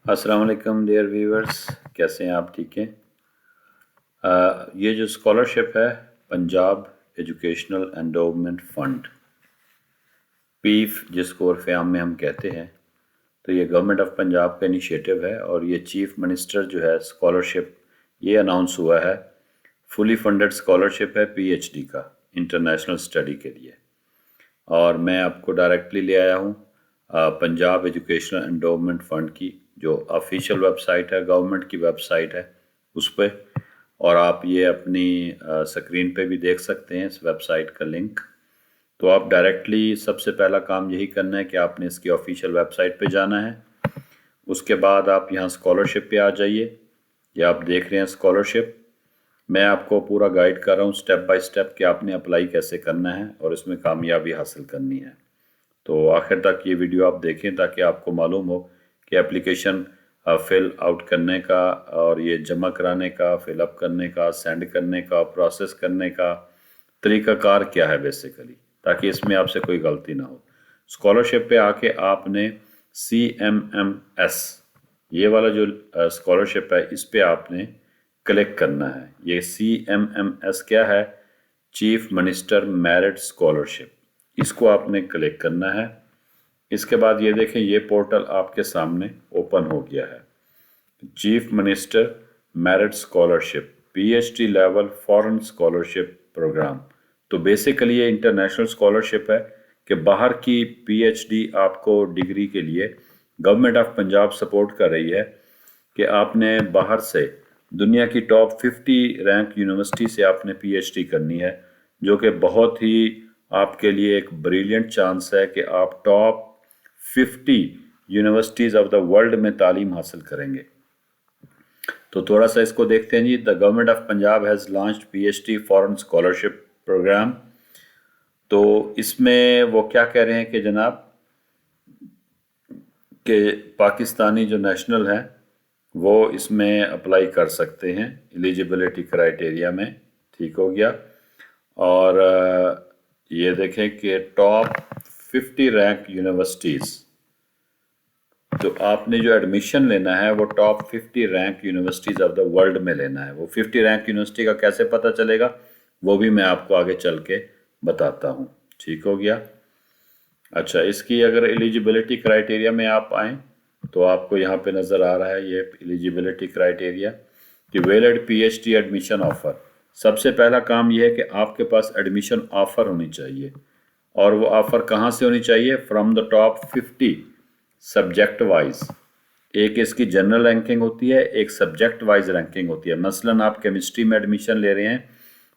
अस्सलाम वालेकुम dear viewers, कैसे हैं आप? ठीक हैं। ये जो स्कॉलरशिप है, पंजाब एजुकेशनल एंडोवमेंट फ़ंड, पीफ, जिसको उर्फ़ आम में हम कहते हैं, तो ये गवर्नमेंट ऑफ पंजाब का इनिशिएटिव है और ये चीफ मिनिस्टर जो है स्कॉलरशिप ये अनाउंस हुआ है। फुली फंडेड स्कॉलरशिप है पीएचडी का, इंटरनेशनल स्टडी के लिए। और मैं आपको डायरेक्टली ले आया हूँ पंजाब एजुकेशनल एंडोवमेंट फ़ंड की जो ऑफिशियल वेबसाइट है, गवर्नमेंट की वेबसाइट है उस पर। और आप ये अपनी स्क्रीन पे भी देख सकते हैं इस वेबसाइट का लिंक। तो आप डायरेक्टली सबसे पहला काम यही करना है कि आपने इसकी ऑफिशियल वेबसाइट पे जाना है। उसके बाद आप यहाँ स्कॉलरशिप पे आ जाइए। ये आप देख रहे हैं स्कॉलरशिप। मैं आपको पूरा गाइड कर रहा हूँ स्टेप बाय स्टेप कि आपने अप्लाई कैसे करना है और इसमें कामयाबी हासिल करनी है। तो आखिर तक ये वीडियो आप देखें ताकि आपको मालूम हो कि एप्लीकेशन फिल आउट करने का और ये जमा कराने का, फिल अप करने का, सेंड करने का, प्रोसेस करने का तरीक़ाकार क्या है बेसिकली, ताकि इसमें आपसे कोई गलती ना हो। स्कॉलरशिप पे आके आपने CMMS ये वाला जो स्कॉलरशिप है इस पे आपने क्लिक करना है। ये CMMS क्या है? Chief minister merit scholarship. इसको आपने क्लिक करना है। इसके बाद ये देखें, ये पोर्टल आपके सामने ओपन हो गया है। Chief minister merit scholarship PhD level foreign scholarship programme. तो बेसिकली ये इंटरनेशनल स्कॉलरशिप है कि बाहर की PhD आपको डिग्री के लिए गवर्नमेंट ऑफ पंजाब सपोर्ट कर रही है कि आपने बाहर से दुनिया की टॉप 50 रैंक यूनिवर्सिटी से आपने PhD करनी है, जो कि बहुत ही आपके लिए एक ब्रिलियंट चांस है कि आप top 50 universities of the world में तालीम हासिल करेंगे। तो थोड़ा सा इसको देखते हैं जी। The government of Punjab has launched PhD foreign scholarship programme. तो इसमें वो क्या कह रहे हैं कि जनाब कि पाकिस्तानी जो नेशनल हैं वो इसमें अप्लाई कर सकते हैं एलिजिबिलिटी क्राइटेरिया में। ठीक हो गया। और ये देखें कि टॉप 50 रैंक यूनिवर्सिटीज़, तो आपने जो एडमिशन लेना है वो top 50 rank universities of the world में लेना है। वो 50 रैंक यूनिवर्सिटी का कैसे पता चलेगा वो भी मैं आपको आगे चल के बताता हूँ। ठीक हो गया। अच्छा, इसकी अगर एलिजिबिलिटी क्राइटेरिया में आप आएँ तो आपको यहाँ पे नज़र आ रहा है ये एलिजिबिलिटी क्राइटेरिया कि वैलिड PhD एडमिशन ऑफ़र। सबसे पहला काम ये है कि आपके पास एडमिशन ऑफ़र होनी चाहिए। और वो ऑफ़र कहाँ से होनी चाहिए? From the top 50 subject wise. एक इसकी जनरल रैंकिंग होती है, एक सब्जेक्ट वाइज रैंकिंग होती है। मसलन आप केमिस्ट्री में एडमिशन ले रहे हैं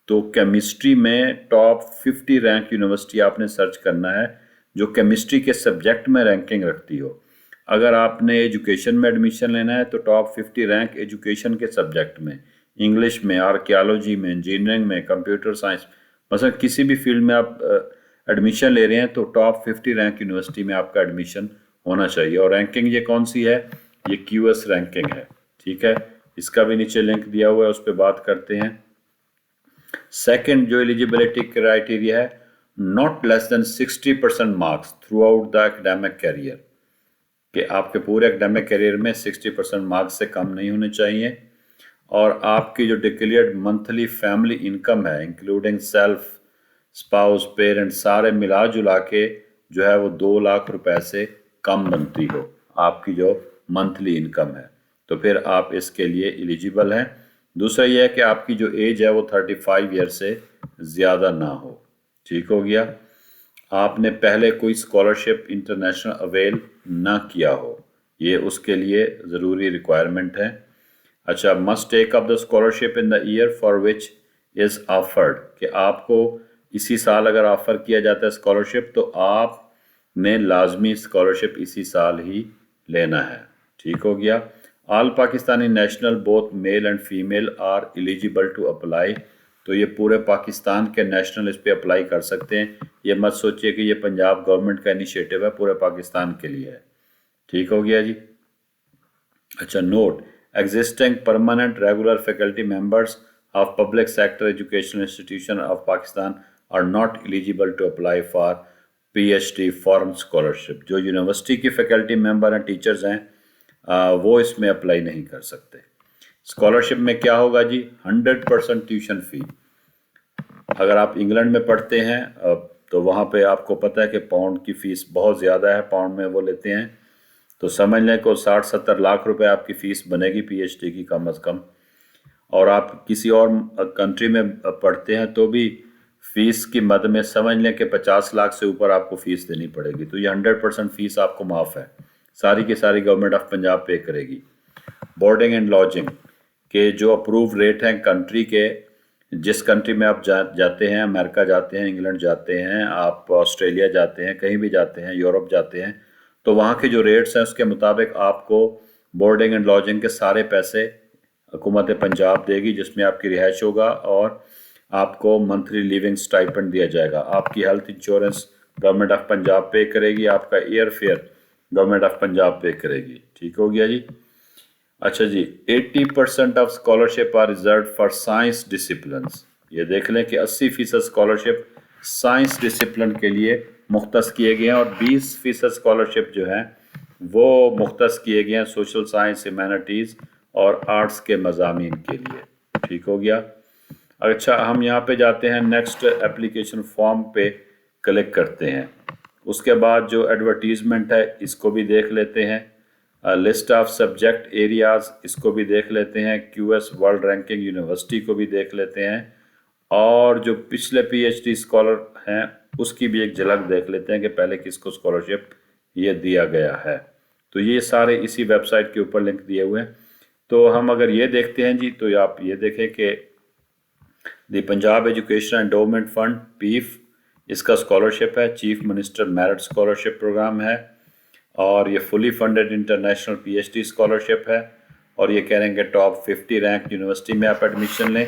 तो केमिस्ट्री में टॉप 50 रैंक यूनिवर्सिटी आपने सर्च करना है जो केमिस्ट्री के सब्जेक्ट में रैंकिंग रखती हो। अगर आपने एजुकेशन में एडमिशन लेना है तो टॉप 50 रैंक एजुकेशन के सब्जेक्ट में, इंग्लिश में, आर्कियोलॉजी में, इंजीनियरिंग में, कंप्यूटर साइंस, मतलब किसी भी फील्ड में आप एडमिशन ले रहे हैं तो टॉप 50 रैंक यूनिवर्सिटी में आपका एडमिशन होना चाहिए। और रैंकिंग ये कौन सी है? ये QS रैंकिंग है। ठीक है, इसका भी नीचे लिंक दिया हुआ है, उस पर बात करते हैं। सेकंड जो एलिजिबिलिटी क्राइटेरिया है, not less than 60% marks throughout the academic career, कि आपके पूरे एकेडमिक करियर में 60% मार्क्स से कम नहीं होने चाहिए। और आपकी जो डिक्लेयर्ड मंथली फैमिली इनकम है इंक्लूडिंग सेल्फ, स्पाउस, पेरेंट, सारे मिला जुला के जो है वो 2 लाख रुपए से कम बनती हो आपकी जो मंथली इनकम है, तो फिर आप इसके लिए एलिजिबल हैं। दूसरा यह है कि आपकी जो एज है वो 35 ईयर से ज़्यादा ना हो। ठीक हो गया। आपने पहले कोई स्कॉलरशिप इंटरनेशनल अवेल ना किया हो, ये उसके लिए ज़रूरी रिक्वायरमेंट है। अच्छा, must take up the scholarship in the year for which is offered, कि आपको इसी साल अगर ऑफ़र किया जाता है स्कॉलरशिप तो आपने लाजमी स्कॉलरशिप इसी साल ही लेना है। ठीक हो गया। All Pakistani national both male and female are eligible to apply. तो ये पूरे पाकिस्तान के नेशनल इस पे अप्लाई कर सकते हैं। ये मत सोचिए कि ये पंजाब गवर्नमेंट का इनिशिएटिव है, पूरे पाकिस्तान के लिए है। ठीक हो गया जी। अच्छा, note, existing permanent regular faculty members of public sector educational institution of Pakistan are not eligible to apply for PhD foreign scholarship. जो यूनिवर्सिटी की फैकल्टी मेंबर हैं, टीचर्स हैं, वो इसमें अप्लाई नहीं कर सकते। स्कॉलरशिप में क्या होगा जी, 100% ट्यूशन फ़ी। अगर आप इंग्लैंड में पढ़ते हैं तो वहाँ पे आपको पता है कि पाउंड की फ़ीस बहुत ज़्यादा है, पाउंड में वो लेते हैं, तो समझ लें को 60-70 लाख रुपए आपकी फ़ीस बनेगी पीएचडी की कम अज़ कम। और आप किसी और कंट्री में पढ़ते हैं तो भी फीस की मद में समझ लें कि 50 लाख से ऊपर आपको फीस देनी पड़ेगी। तो ये 100% फीस आपको माफ़ है, सारी की सारी गवर्नमेंट ऑफ पंजाब पे करेगी। बोर्डिंग एंड लॉजिंग के जो अप्रूव रेट हैं कंट्री के, जिस कंट्री में आप जाते हैं, अमेरिका जाते हैं, इंग्लैंड जाते हैं, आप ऑस्ट्रेलिया जाते हैं, कहीं भी जाते हैं, यूरोप जाते हैं, तो वहाँ के जो रेट्स हैं उसके मुताबिक आपको बोर्डिंग एंड लॉजिंग के सारे पैसे हुकूमत पंजाब देगी, जिसमें आपकी रिहाइश होगा और आपको मंथली लिविंग स्टाइपेंड दिया जाएगा। आपकी health insurance government of Punjab pay करेगी, आपका air fare government of Punjab pay करेगी। ठीक हो गया जी। अच्छा जी, 80% of scholarship are reserve for science disciplines. ये देख लें कि 80% स्कॉलरशिप साइंस डिसिप्लिन के लिए मुख्तस किए गए हैं और 20% स्कॉलरशिप जो है वो मुख्तस किए गए हैं सोशल साइंस, ह्यूमैनिटीज़ और आर्ट्स के मज़ामीन के लिए। ठीक हो गया। अच्छा, हम यहाँ पे जाते हैं, नेक्स्ट एप्लीकेशन फॉर्म पे क्लिक करते हैं। उसके बाद जो एडवर्टीज़मेंट है इसको भी देख लेते हैं, लिस्ट ऑफ सब्जेक्ट एरियाज़ इसको भी देख लेते हैं, क्यूएस वर्ल्ड रैंकिंग यूनिवर्सिटी को भी देख लेते हैं, और जो पिछले पीएचडी स्कॉलर हैं उसकी भी एक झलक देख लेते हैं कि पहले किसको स्कॉलरशिप ये दिया गया है। तो ये सारे इसी वेबसाइट के ऊपर लिंक दिए हुए हैं। तो हम अगर ये देखते हैं जी, तो आप ये देखें कि the Punjab education endowment fund PEEF, इसका स्कॉलरशिप है, chief minister merit scholarship programme है, और ये fully funded international PhD scholarship है, और ये कह रहे हैं कि टॉप 50 रैंक यूनिवर्सिटी में आप एडमिशन लें,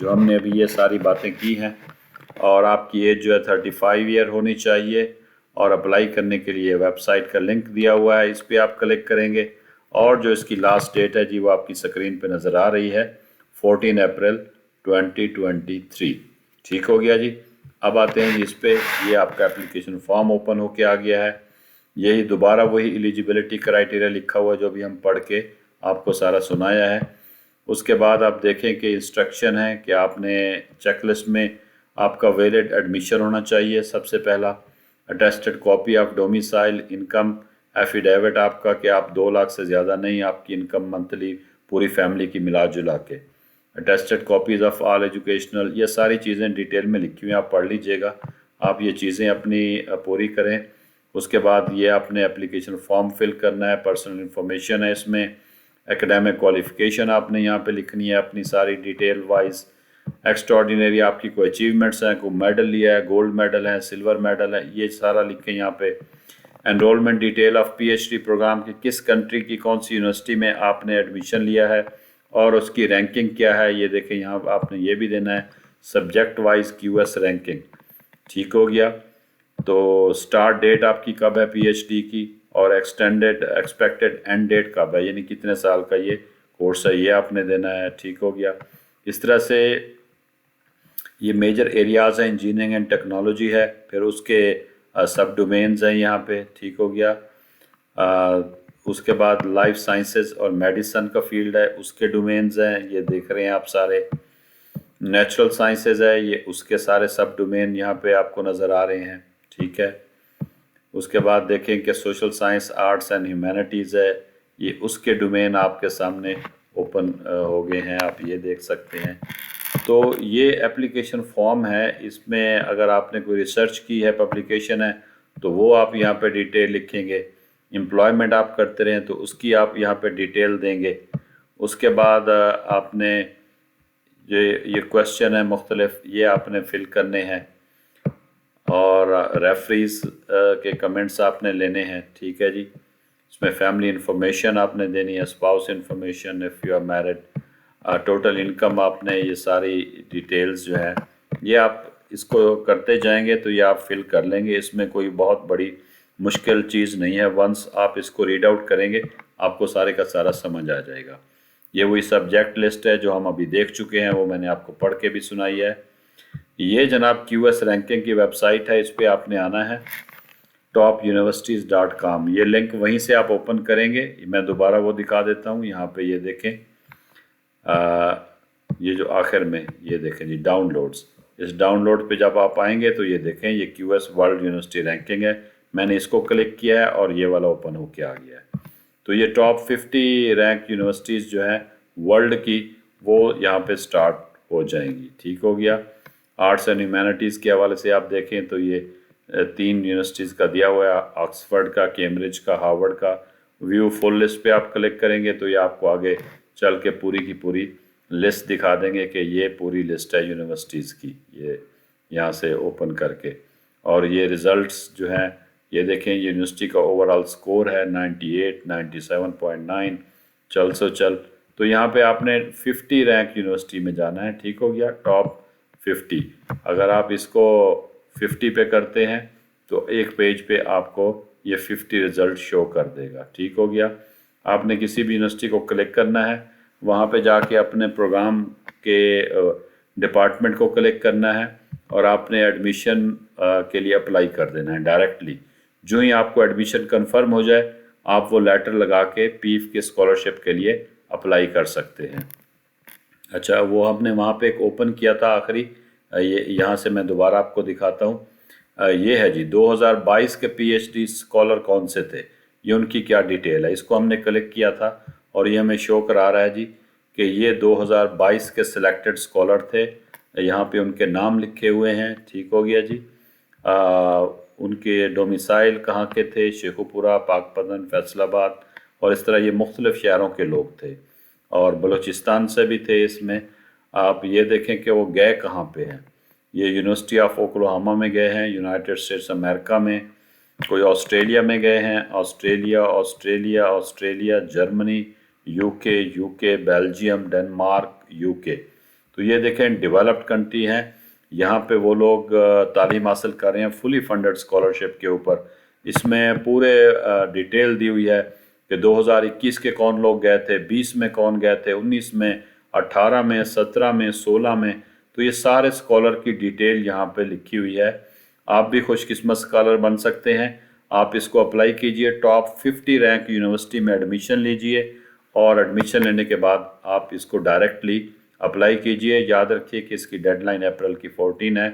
जो हमने अभी ये सारी बातें की हैं। और आपकी एज जो है 35 ईयर होनी चाहिए, और अप्लाई करने के लिए वेबसाइट का लिंक दिया हुआ है, इस पर आप क्लिक करेंगे, और जो इसकी लास्ट डेट है जी वो आपकी स्क्रीन पे नज़र आ रही है, 14 अप्रैल 2023। ठीक हो गया जी। अब आते हैं जी इस पे, ये आपका एप्लीकेशन फॉर्म ओपन होके आ गया है। यही दोबारा वही एलिजिबिलिटी क्राइटेरिया लिखा हुआ जो भी हम पढ़ के आपको सारा सुनाया है। उसके बाद आप देखें कि इंस्ट्रक्शन है कि आपने चेकलिस्ट में आपका वैलिड एडमिशन होना चाहिए सबसे पहला, attested copy of domicile income affidavit आपका कि आप 2 लाख से ज़्यादा नहीं आपकी इनकम मंथली पूरी फैमिली की मिला जुला के, attested copies of all educational, ये सारी चीज़ें डिटेल में लिखी हुई आप पढ़ लीजिएगा, आप ये चीज़ें अपनी पूरी करें। उसके बाद ये आपने एप्लीकेशन फॉर्म फिल करना है, पर्सनल इन्फॉर्मेशन है इसमें, एकेडमिक क्वालिफ़िकेशन आपने यहाँ पे लिखनी है अपनी सारी डिटेल वाइज, एक्स्ट्राऑर्डिनरी आपकी कोई अचीवमेंट्स हैं, कोई मेडल लिया है, गोल्ड मेडल है, सिल्वर मेडल है, ये सारा लिखें यहाँ पे। Enrolment detail of PhD program की, किस कंट्री की कौन सी यूनिवर्सिटी में आपने एडमिशन लिया है और उसकी रैंकिंग क्या है, ये देखें यहाँ आपने ये भी देना है, सब्जेक्ट वाइज क्यूएस रैंकिंग। ठीक हो गया। तो स्टार्ट डेट आपकी कब है पीएचडी की, और एक्सटेंडेड एक्सपेक्टेड एंड डेट कब है, यानी कितने साल का ये कोर्स है, ये आपने देना है। ठीक हो गया। इस तरह से ये मेजर एरियाज़ हैं, इंजीनियरिंग एंड टेक्नोलॉजी है, फिर उसके सब डोमेन्स हैं यहाँ पे। ठीक हो गया। उसके बाद लाइफ साइंसेस और मेडिसन का फील्ड है, उसके डोमेन्स हैं, ये देख रहे हैं आप सारे। नेचुरल साइंसेज है, ये उसके सारे सब डोमेन यहाँ पे आपको नज़र आ रहे हैं। ठीक है। उसके बाद देखें कि social science, arts and humanities है, ये उसके डोमेन आपके सामने ओपन हो गए हैं, आप ये देख सकते हैं। तो ये एप्लीकेशन फॉर्म है, इसमें अगर आपने कोई रिसर्च की है, पब्लिकेशन है, तो वो आप यहाँ पे डिटेल लिखेंगे। एम्प्लॉयमेंट आप करते रहें तो उसकी आप यहाँ पे डिटेल देंगे। उसके बाद आपने ये क्वेश्चन है मुख्तलिफ, ये आपने फिल करने हैं, और रेफरीज के कमेंट्स आपने लेने हैं। ठीक है जी। इसमें फैमिली इंफॉर्मेशन आपने देनी है, spouse information if you are married, total income आपने, ये सारी डिटेल्स जो है ये आप इसको करते जाएंगे तो ये आप फिल कर लेंगे। इसमें कोई बहुत बड़ी मुश्किल चीज़ नहीं है, वंस आप इसको रीड आउट करेंगे आपको सारे का सारा समझ आ जाएगा। ये वही सब्जेक्ट लिस्ट है जो हम अभी देख चुके हैं, वो मैंने आपको पढ़ के भी सुनाई है। ये जनाब क्यूएस रैंकिंग की वेबसाइट है, इस पर आपने आना है। topuniversities.com, ये लिंक वहीं से आप ओपन करेंगे। मैं दोबारा वो दिखा देता हूँ। यहाँ पे ये देखें, ये जो आखिर में ये देखें जी, डाउनलोड्स। इस डाउनलोड पे जब आप आएंगे तो ये देखें, ये QS वर्ल्ड यूनिवर्सिटी रैंकिंग है। मैंने इसको क्लिक किया है और ये वाला ओपन होके आ गया है। तो ये टॉप 50 रैंक यूनिवर्सिटीज़ जो है वर्ल्ड की, वो यहाँ पे स्टार्ट हो जाएंगी। ठीक हो गया। आर्ट्स एंड ह्यूमैनिटीज़ के हवाले से आप देखें तो ये 3 यूनिवर्सिटीज़ का दिया हुआ है, ऑक्सफर्ड का, कैम्ब्रिज का, हार्वर्ड का। व्यू फुल लिस्ट पे आप क्लिक करेंगे तो ये आपको आगे चल के पूरी की पूरी लिस्ट दिखा देंगे कि ये पूरी लिस्ट है यूनिवर्सिटीज़ की, ये यहाँ से ओपन करके। और ये रिज़ल्ट्स जो हैं ये देखें, यूनिवर्सिटी का ओवरऑल स्कोर है 98, 97.9, चल सो चल। तो यहाँ पे आपने 50 रैंक यूनिवर्सिटी में जाना है। ठीक हो गया, टॉप 50। अगर आप इसको 50 पे करते हैं तो एक पेज पे आपको ये 50 रिज़ल्ट शो कर देगा। ठीक हो गया। आपने किसी भी यूनिवर्सिटी को क्लिक करना है, वहाँ पे जाके अपने प्रोग्राम के डिपार्टमेंट को क्लिक करना है और आपने एडमिशन के लिए अप्लाई कर देना है डायरेक्टली। जो ही आपको एडमिशन कंफर्म हो जाए, आप वो लेटर लगा के पीफ के स्कॉलरशिप के लिए अप्लाई कर सकते हैं। अच्छा, वो हमने वहाँ पे एक ओपन किया था आखिरी, ये यहाँ से मैं दोबारा आपको दिखाता हूँ। ये है जी, 2022 के PhD स्कॉलर कौन से थे, ये उनकी क्या डिटेल है। इसको हमने क्लिक किया था और ये हमें शो करा रहा है जी कि ये 2022 के सिलेक्टेड स्कॉलर थे। यहाँ पे उनके नाम लिखे हुए हैं। ठीक हो गया जी। उनके डोमिसाइल कहाँ के थे, शेखुपुरा, पाकपतन, फैसलाबाद, और इस तरह ये मुख्तलिफ शहरों के लोग थे और बलूचिस्तान से भी थे इसमें। आप ये देखें कि वो गए कहाँ पे हैं। ये यूनिवर्सिटी ऑफ ओक्लाहोमा में गए हैं, यूनाइटेड स्टेट्स अमेरिका में, कोई ऑस्ट्रेलिया में गए हैं, Australia, Germany, UK, Belgium, Denmark, UK. तो ये देखें डेवलप्ड कंट्री हैं। यहाँ पे वो लोग तालीम हासिल कर रहे हैं फुली फंडेड स्कॉलरशिप के ऊपर। इसमें पूरे डिटेल दी हुई है कि 2021 के कौन लोग गए थे, 20 में कौन गए थे, 19 में, 18 में, 17 में, 16 में। तो ये सारे स्कॉलर की डिटेल यहाँ पे लिखी हुई है। आप भी खुशकिस्मत स्कॉलर बन सकते हैं। आप इसको अप्लाई कीजिए, टॉप 50 रैंक यूनिवर्सिटी में एडमिशन लीजिए और एडमिशन लेने के बाद आप इसको डायरेक्टली अप्लाई कीजिए। याद रखिए कि इसकी डेडलाइन अप्रैल की 14 है,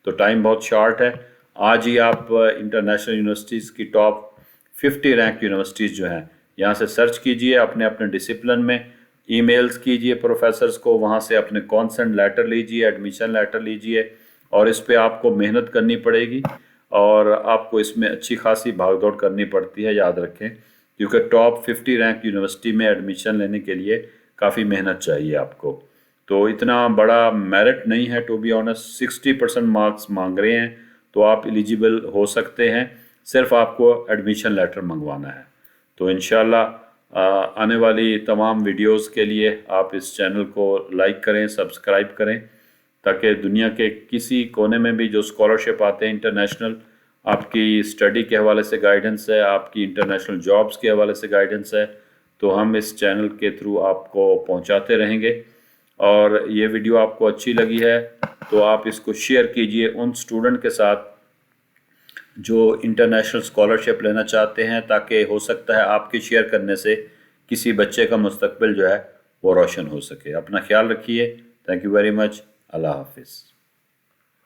तो टाइम बहुत शॉर्ट है। आज ही आप इंटरनेशनल यूनिवर्सिटीज़ की टॉप 50 रैंक यूनिवर्सिटीज़ जो हैं यहाँ से सर्च कीजिए, अपने अपने डिसिप्लिन में ईमेल्स कीजिए प्रोफेसर्स को, वहाँ से अपने कॉन्सेंट लेटर लीजिए, एडमिशन लेटर लीजिए। और इस पे आपको मेहनत करनी पड़ेगी और आपको इसमें अच्छी खासी भागदौड़ करनी पड़ती है, याद रखें, क्योंकि टॉप 50 रैंक यूनिवर्सिटी में एडमिशन लेने के लिए काफ़ी मेहनत चाहिए आपको। तो इतना बड़ा मेरिट नहीं है, टू बी ऑनेस्ट। 60% मार्क्स मांग रहे हैं, तो आप एलिजिबल हो सकते हैं। सिर्फ आपको एडमिशन लेटर मंगवाना है। तो इंशाल्लाह आने वाली तमाम वीडियोस के लिए आप इस चैनल को लाइक करें, सब्सक्राइब करें, ताकि दुनिया के किसी कोने में भी जो स्कॉलरशिप आते हैं इंटरनेशनल, आपकी स्टडी के हवाले से गाइडेंस है, आपकी इंटरनेशनल जॉब्स के हवाले से गाइडेंस है, तो हम इस चैनल के थ्रू आपको पहुंचाते रहेंगे। और ये वीडियो आपको अच्छी लगी है तो आप इसको शेयर कीजिए उन स्टूडेंट के साथ जो इंटरनेशनल स्कॉलरशिप लेना चाहते हैं, ताकि हो सकता है आपके शेयर करने से किसी बच्चे का मुस्तकबिल जो है वो रोशन हो सके। अपना ख्याल रखिए। Thank you very much. अल्लाह हाफिज़।